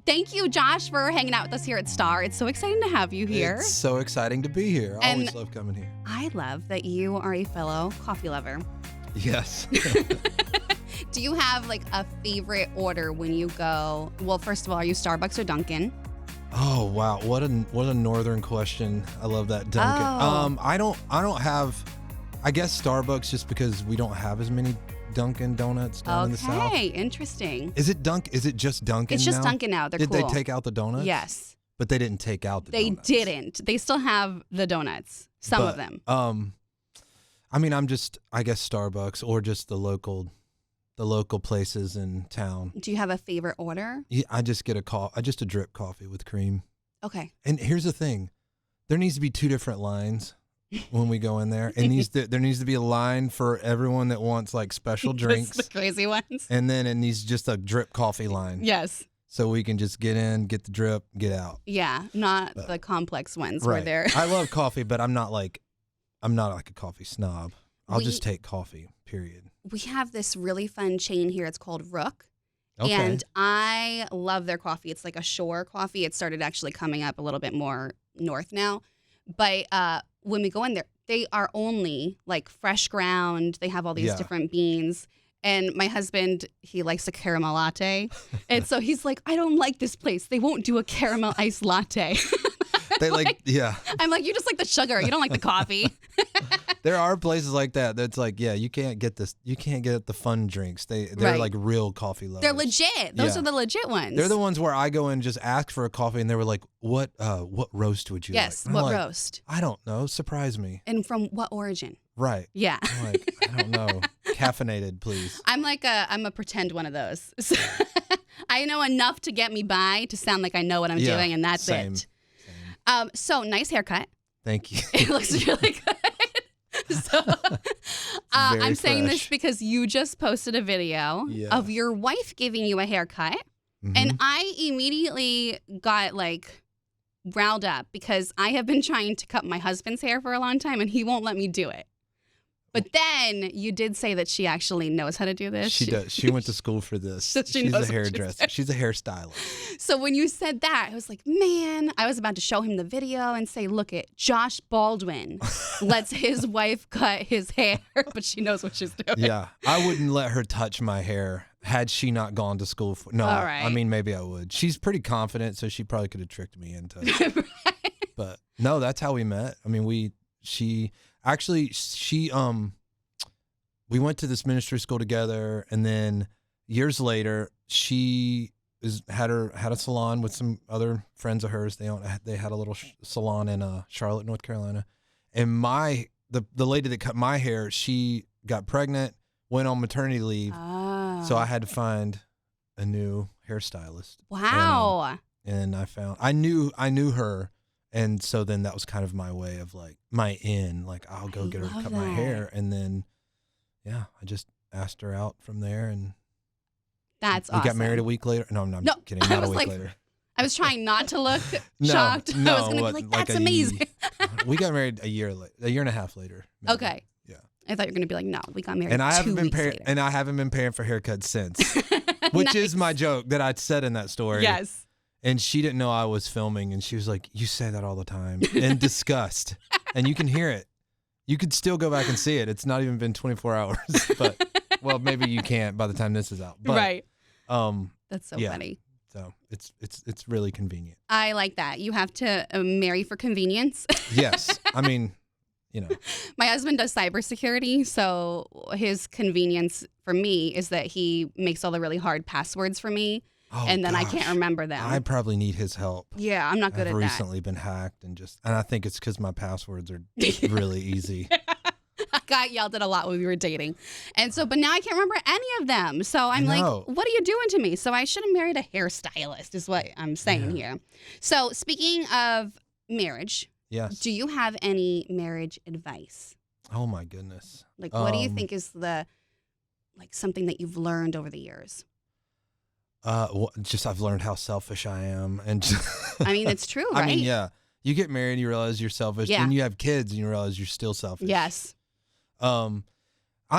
Thank you, Josh, for hanging out with us here at Star. It's so exciting to have you here. It's so exciting to be here. I always love coming here. I love that you are a fellow coffee lover. Yes. Do you have like a favorite order when you go? Well, first of all, are you Starbucks or Dunkin'? Oh wow, what a northern question. I love that, Dunkin'. Oh. I don't have. I guess Starbucks just because we don't have as many Dunkin' Donuts down in the South. Okay, interesting. Is it just Dunkin'? It's just now? Dunkin' now. They're Did cool. they take out the donuts? Yes. But they didn't take out the donuts. They didn't. They still have the donuts. Some of them. I mean, I guess Starbucks or just the local places in town. Do you have a favorite order? Yeah, I just get a drip coffee with cream. Okay. And here's the thing. There needs to be 2 different lines when we go in there. There needs to be a line for everyone that wants like special drinks. The crazy ones. And then it needs just a drip coffee line. Yes. So we can just get in, get the drip, get out. Yeah, not the complex ones right. where they're I love coffee, but I'm not like a coffee snob. I'll just take coffee, period. We have this really fun chain here. It's called Rook. Okay. And I love their coffee. It's like a shore coffee. It started actually coming up a little bit more north now. But when we go in there, they are only like fresh ground. They have all these different beans. And my husband, he likes a caramel latte. And so he's like, I don't like this place. They won't do a caramel iced latte. They I'm like, you just like the sugar. You don't like the coffee. There are places like that. That's like, you can't get this. You can't get the fun drinks. They're right. like real coffee lovers. They're legit. Those are the legit ones. They're the ones where I go and just ask for a coffee, and they were like, "What roast would you like?" Yes, what like, roast? I don't know. Surprise me. And from what origin? Right. Yeah. I'm like, I don't know. Caffeinated, please. I'm a pretend one of those. So I know enough to get me by to sound like I know what I'm doing, and that's it. Same. So nice haircut. Thank you. It looks really good. So I'm saying this because you just posted a video of your wife giving you a haircut. Mm-hmm. And I immediately got like riled up because I have been trying to cut my husband's hair for a long time and he won't let me do it. But then you did say that she actually knows how to do this. She does. She went to school for this. She's a hairdresser. She's a hairstylist. So when you said that, I was like, man, I was about to show him the video and say, look at Josh Baldwin lets his wife cut his hair, but she knows what she's doing. Yeah. I wouldn't let her touch my hair had she not gone to school for. No, all right. I mean, maybe I would. She's pretty confident, so she probably could have tricked me into it. Right. But no, that's how we met. I mean, we went to this ministry school together, and then years later, she had a salon with some other friends of hers. They had a little salon in Charlotte, North Carolina, and the lady that cut my hair, she got pregnant, went on maternity leave, so I had to find a new hairstylist. Wow! And I knew her. And so then that was kind of my way of like my in, like I'll go get her to cut my hair. And then, I just asked her out from there and that's we awesome. got married a week later. No, I'm not kidding. Not a week later. I was trying not to look shocked. No, I was going to be like, that's amazing. We got married a year and a half later. Maybe. Okay. Yeah. I thought you were going to be like, no, we got married and I 2 weeks later. And I haven't been paying for haircuts since, which is my joke that I said in that story. Yes. And she didn't know I was filming, and she was like, you say that all the time, in disgust. And you can hear it. You could still go back and see it. It's not even been 24 hours. But, well, maybe you can't by the time this is out. But, right. That's so funny. So it's really convenient. I like that. You have to marry for convenience. Yes. I mean, My husband does cybersecurity, so his convenience for me is that he makes all the really hard passwords for me. Oh, and then gosh. I can't remember them. I probably need his help. Yeah, I'm not good at that. I've recently been hacked and I think it's because my passwords are really easy. I got yelled at a lot when we were dating. And so, but now I can't remember any of them. So I'm like, what are you doing to me? So I should have married a hairstylist is what I'm saying here. So speaking of marriage, yes. Do you have any marriage advice? Oh my goodness. Like, what do you think is something that you've learned over the years? I've learned how selfish I am, and I mean, it's true, right? I mean, yeah. You get married, you realize you're selfish. Yeah. Then you have kids, and you realize you're still selfish. Yes. I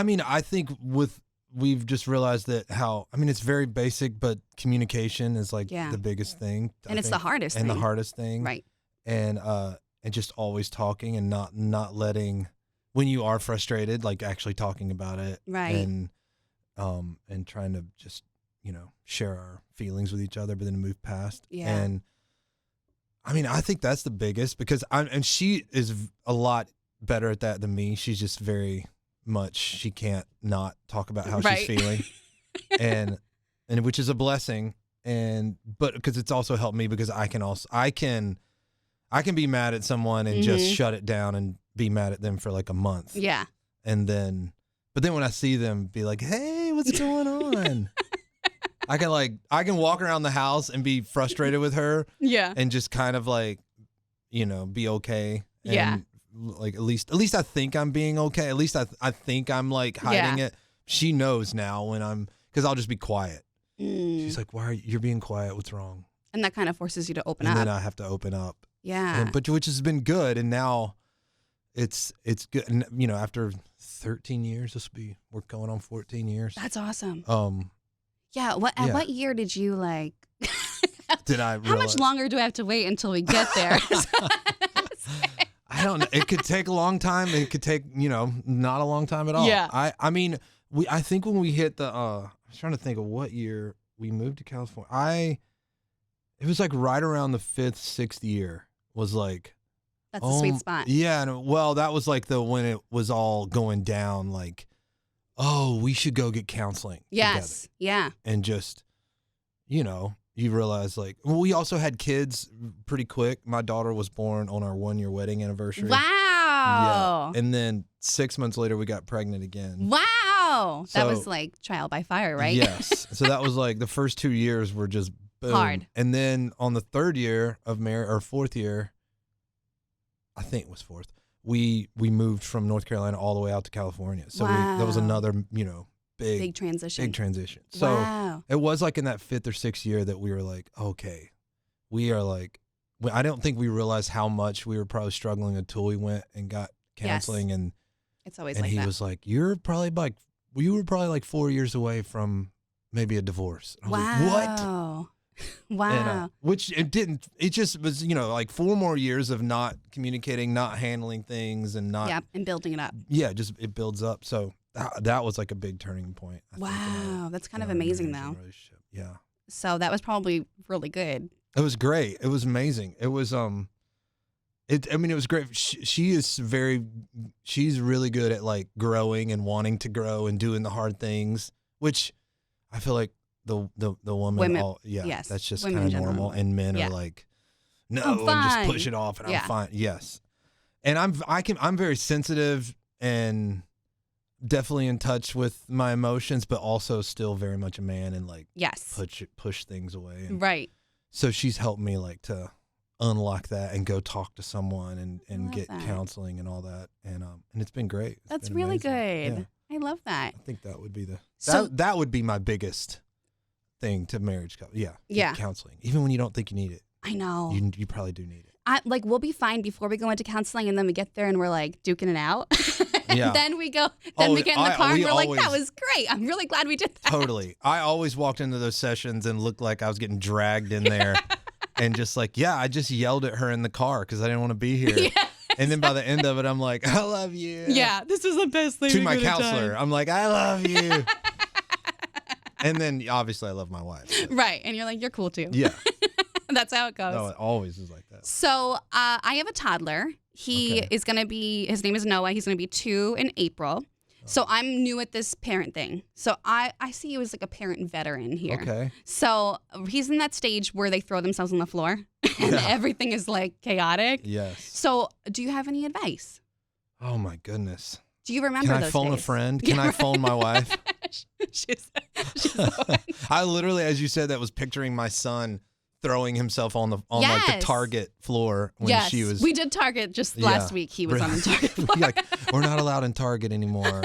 mean, I think with we've just realized that it's very basic, but communication is like the biggest thing. And it's the hardest thing. And the hardest thing. Right. And just always talking and not letting, when you are frustrated, like actually talking about it. Right. And trying to just, share our feelings with each other, but then move past. Yeah. And I think that's the biggest, because and she is a lot better at that than me. She's just very much, she can't not talk about how she's feeling. and which is a blessing. But because it's also helped me, because I can be mad at someone and just shut it down and be mad at them for like a month. Yeah. But then when I see them, be like, hey, what's going on? I can walk around the house and be frustrated with her. Yeah. And just kind of like, be okay. And yeah. Like at least I think I'm being okay. At least I think I'm like hiding it. She knows now because I'll just be quiet. She's like, why are you're being quiet? What's wrong? And that kind of forces you to open up. And then I have to open up. Yeah. But which has been good. And now it's good. And, after 13 years, we're going on 14 years. That's awesome. Yeah. What year did you like? Did I realize? How much longer do I have to wait until we get there? I don't know. It could take a long time. It could take, not a long time at all. Yeah. I think when we hit I was trying to think of what year we moved to California. It was like right around the 5th, 6th year was like. That's a sweet spot. Yeah. And that was like when it was all going down, like, oh, we should go get counseling. Yes. Together. Yeah. And just, you realize like, we also had kids pretty quick. My daughter was born on our 1-year wedding anniversary. Wow. Yeah. And then 6 months later, we got pregnant again. Wow. So, that was like trial by fire, right? Yes. So that was like the first 2 years were just boom. Hard. And then on the 3rd year of marriage, or 4th year, I think it was 4th, we moved from North Carolina all the way out to California. So that was another, big transition. Big transition. So it was like in that 5th or 6th year that we were like, okay, we are like, I don't think we realized how much we were probably struggling until we went and got counseling. Yes. And it's always and like he that. was like, you were probably like 4 years away from maybe a divorce. And I was like, what? Wow. And, it just was, like 4 more years of not communicating, not handling things, and not. Yeah, and building it up. Yeah, just it builds up. So that was like a big turning point. I think, that's kind of amazing though. Yeah. So that was probably really good. It was great. It was amazing. It was it was great. She's really good at like growing and wanting to grow and doing the hard things, which I feel like the women yes, that's just kind of normal, and men are like, no, and just push it off, and I'm fine. Yes. And I'm very sensitive and definitely in touch with my emotions, but also still very much a man, and like push things away. And right. So she's helped me like to unlock that and go talk to someone and get counseling and all that, and it's been great. That's really good. Yeah. I love that. I think that would be that would be my biggest thing to marriage. Yeah. Counseling, even when you don't think you need it. I know. You probably do need it. We'll be fine before we go into counseling, and then we get there and we're like duking it out. And then we go, we get in the car and we're like, that was great. I'm really glad we did that. Totally. I always walked into those sessions and looked like I was getting dragged in there and just like, I just yelled at her in the car because I didn't want to be here. Yeah, and then by the end of it, I'm like, I love you. Yeah, this is the best thing. To my counselor, I'm like, I love you. And then obviously I love my wife. So. Right. And you're like, you're cool too. Yeah. That's how it goes. No, it always is like that. So I have a toddler. He is going to be, his name is Noah. He's going to be 2 in April. So I'm new at this parent thing. So I see you as like a parent veteran here. Okay. So he's in that stage where they throw themselves on the floor and everything is like chaotic. Yes. So do you have any advice? Oh my goodness. Do you remember those days? Can I phone a friend? Can I phone my wife? she's I literally, as you said, that was picturing my son throwing himself on like the Target floor when she was. We did Target just last week. He was on the Target floor. Like, we're not allowed in Target anymore,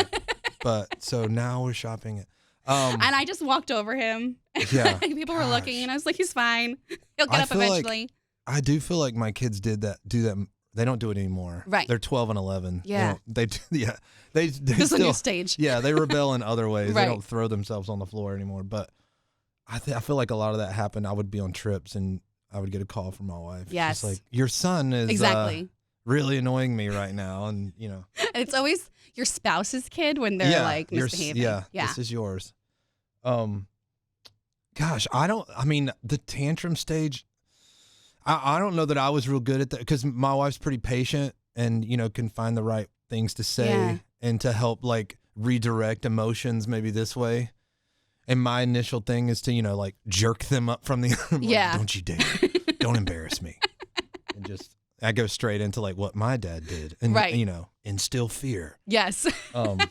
but so now we're shopping it. And I just walked over him. Yeah, people were looking, and I was like, "He's fine. He'll get up eventually." I do feel like my kids do that They don't do it anymore. Right. They're 12 and 11. Yeah. They This is a new stage. Yeah, they rebel in other ways. Right. They don't throw themselves on the floor anymore. But I feel like a lot of that happened. I would be on trips and I would get a call from my wife. Yes. She's like, your son is Exactly. really annoying me right now. And, you know. It's always your spouse's kid when they're like misbehaving. Yeah, this is yours. Gosh, the tantrum stage, I don't know that I was real good at that because my wife's pretty patient and, you know, can find the right things to say and to help like redirect emotions maybe this way. And my initial thing is to, you know, like jerk them up from the like, don't you dare. Don't embarrass me. And just I go straight into like what my dad did and you know, instill fear. Yes. I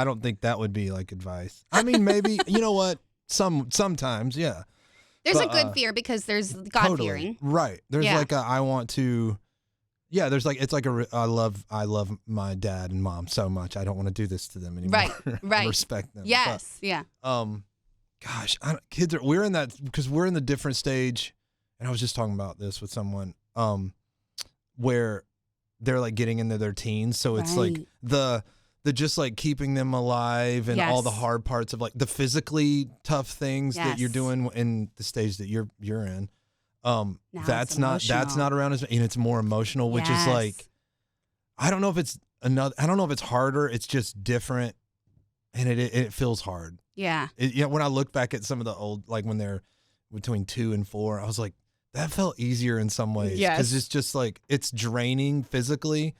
don't think that would be like advice. I mean, maybe, you know what? Sometimes, yeah. There's a good fear because there's God fearing. Right. There's like I want to, there's like, it's like I love my dad and mom so much. I don't want to do this to them anymore. Right. I respect them. Yes. But, gosh, we're in that, because we're in the different stage. And I was just talking about this with someone, where they're like getting into their teens. So it's like the just like keeping them alive and all the hard parts of like the physically tough things that you're doing in the stage that you're in. That's not around as, and it's more emotional, which is like, I don't know if it's harder. It's just different. And it feels hard. Yeah. When I look back at some of the old, like when they're between 2 and 4, I was like, that felt easier in some ways. Yes. Because it's just like, it's draining physically.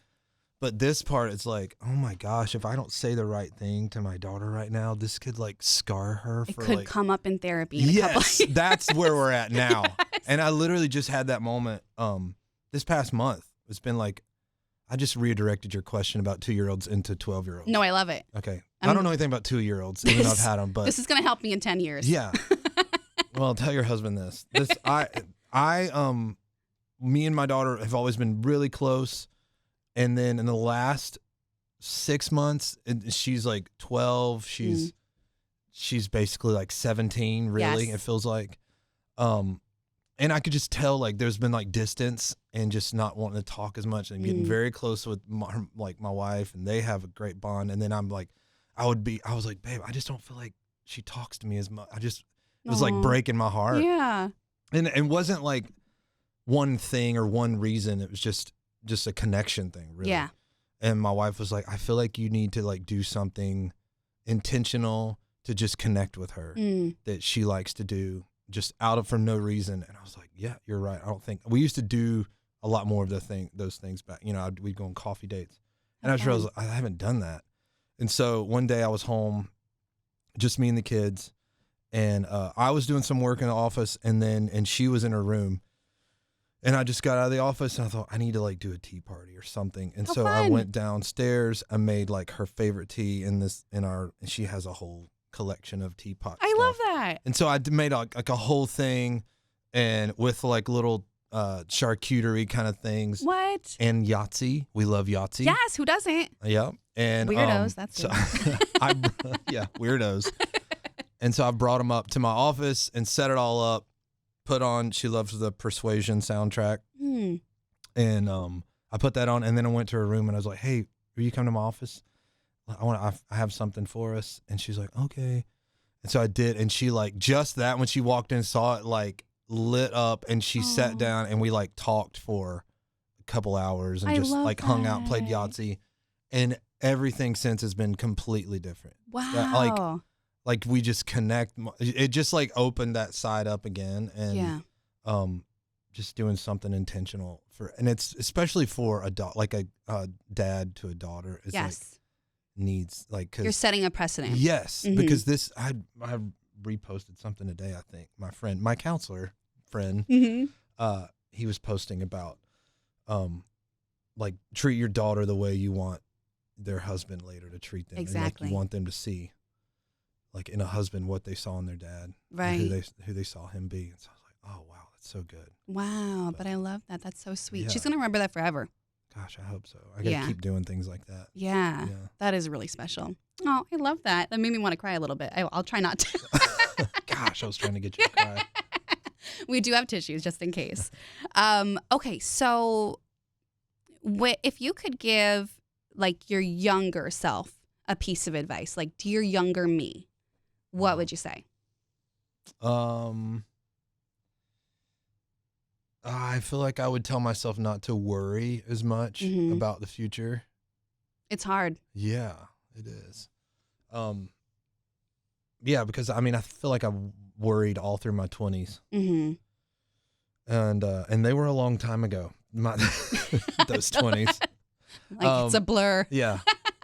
But this part, it's like, oh my gosh, if I don't say the right thing to my daughter right now, this could like scar her for like. It could come up in therapy in a couple of years. That's where we're at now. Yes. And I literally just had that moment this past month. It's been like, I just redirected your question about 2-year-olds into 12-year-olds. No, I love it. Okay. I don't know anything about 2-year-olds, even though I've had them. But this is going to help me in 10 years. Yeah. Well, tell your husband this. Me and my daughter have always been really close. And then in the last 6 months, she's like 12. She's basically like 17, really, it feels like. And I could just tell like there's been like distance and just not wanting to talk as much and getting very close with my wife, and they have a great bond. And then I'm like, I was like, babe, I just don't feel like she talks to me as much. It was like breaking my heart. Yeah. And it wasn't like one thing or one reason. It was just a connection thing, really. Yeah. And my wife was like, I feel like you need to like do something intentional to just connect with her that she likes to do just for no reason. And I was like, yeah, you're right. I don't think we used to do a lot more of those things back. You know, we'd go on coffee dates, and I just realized I haven't done that. And so one day I was home, just me and the kids, and I was doing some work in the office, and she was in her room. And I just got out of the office and I thought I need to like do a tea party or something. And so I went downstairs. I made like her favorite tea and she has a whole collection of teapots. I love that. And so I made like a whole thing, and with like little charcuterie kind of things. What? And Yahtzee. We love Yahtzee. Yes, who doesn't? Yeah. And weirdos, that's so weirdos. And so I brought them up to my office and set it all up. She loves the Persuasion soundtrack. And I put that on, and then I went to her room and I was like, hey, will you come to my office? I have something for us. And she's like, okay. And so I did. And she like, just that, when she walked in, saw it like lit up, and she sat down and we like talked for a couple hours and just like hung out, played Yahtzee, and everything since has been completely different. Wow. Like we just connect. It just like opened that side up again, and just doing something intentional and it's especially for a dad to a daughter. Is like needs like, 'cause you're setting a precedent. Yes, because this I reposted something today. I think my counselor friend, he was posting about like treat your daughter the way you want their husband later to treat them. Exactly. And like you want them to see, like in a husband, what they saw in their dad, right? Who they saw him be. And so I was like, oh wow, that's so good. Wow, but I love that. That's so sweet. Yeah. She's gonna remember that forever. Gosh, I hope so. I gotta keep doing things like that. Yeah, that is really special. Oh, I love that. That made me want to cry a little bit. I'll try not to. Gosh, I was trying to get you to cry. We do have tissues just in case. Okay, so if you could give like your younger self a piece of advice, like to your younger me, what would you say? I feel like I would tell myself not to worry as much about the future. It's hard. Yeah, it is. Yeah, because I mean, I feel like I worried all through my 20s. And they were a long time ago. Those 20s. Like it's a blur. Yeah.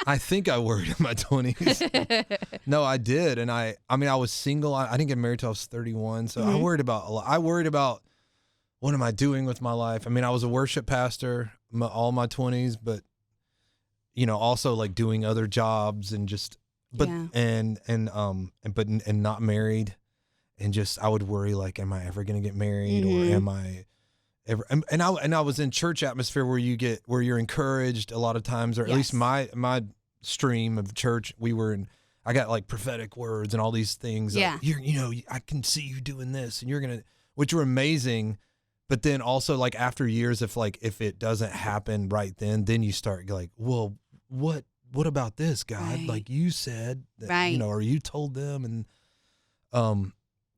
I think I worried in my 20s. No, I did. And I mean, I was single. I didn't get married till I was 31. So I worried about a lot. I worried about what am I doing with my life? I mean, I was a worship pastor all my 20s, but also like doing other jobs and just, but, and not married. And just, I would worry, like, am I ever going to get married or am I ever, and I was in church atmosphere where you're encouraged a lot of times, or at least my stream of church, I got like prophetic words and all these things. Yeah. Like, I can see you doing this and which were amazing. But then also like after years, if it doesn't happen right then you start like, well, what about this, God? Right. Like you said that, or you told them. And,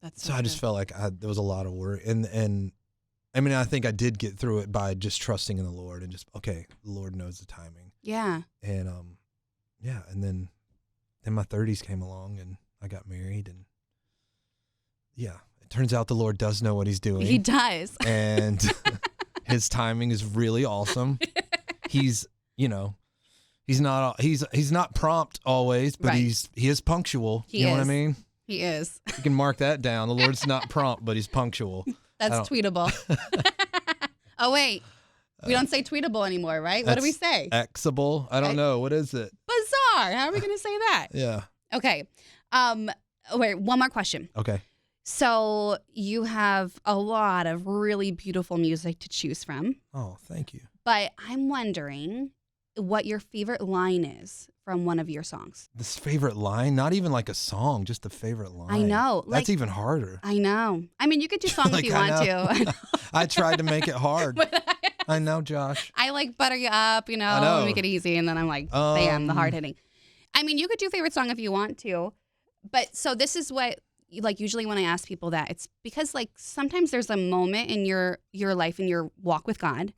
That's so I just felt like there was a lot of worry. And I mean, I think I did get through it by just trusting in the Lord and just, okay, the Lord knows the timing. Yeah. And, and then my 30s came along and I got married and it turns out the Lord does know what he's doing. He does. And his timing is really awesome. He's not prompt always, but he is punctual. You know what I mean? He is. You can mark that down. The Lord's not prompt, but he's punctual. That's tweetable. Oh, wait. We don't say tweetable anymore, right? What do we say? Xable? I don't know. What is it? Bizarre. How are we going to say that? Yeah. Okay. Wait, one more question. Okay. So you have a lot of really beautiful music to choose from. Oh, thank you. But I'm wondering what your favorite line is from one of your songs. This favorite line? Not even like a song, just the favorite line. I know. That's even harder. I know. I mean, you could do songs if you want to. I tried to make it hard. I know, Josh. I like butter you up, make it easy. And then I'm like, bam, the hard hitting. I mean, you could do favorite song if you want to. But so this is what, like, usually when I ask people that, it's because, like, sometimes there's a moment in your life, in your walk with God,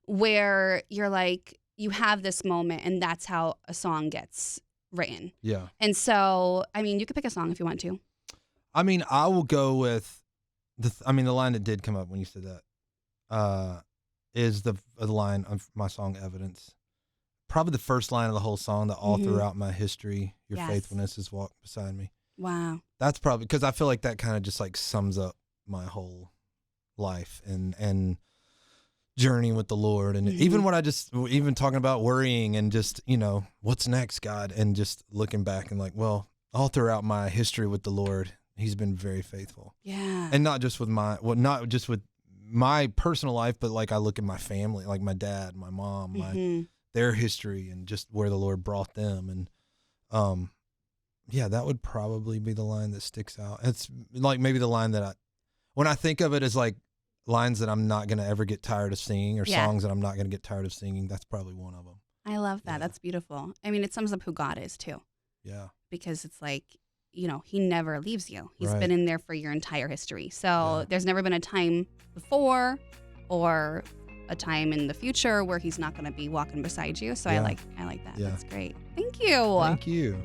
where you're like, you have this moment, and that's how a song gets written. Yeah. And so, I mean, you could pick a song if you want to. I mean, I will go with the line that did come up when you said that is the line of my song Evidence. Probably the first line of the whole song, that all throughout my history, your faithfulness has walked beside me. Wow. That's probably because I feel like that kind of just like sums up my whole life and journey with the Lord. And even talking about worrying and just, what's next, God, and just looking back and like, well, all throughout my history with the Lord, he's been very faithful. Yeah. And not just with my personal life, but like I look at my family, like my dad, my mom, their history and just where the Lord brought them. And, that would probably be the line that sticks out. It's like maybe the line that when I think of it as like lines that I'm not going to ever get tired of singing, or songs that I'm not going to get tired of singing, that's probably one of them. I love that. Yeah. That's beautiful. I mean, it sums up who God is too. Yeah. Because it's like, he never leaves you. He's been in there for your entire history. So there's never been a time before or a time in the future where he's not going to be walking beside you. So I like that. Yeah. That's great. Thank you. Thank you.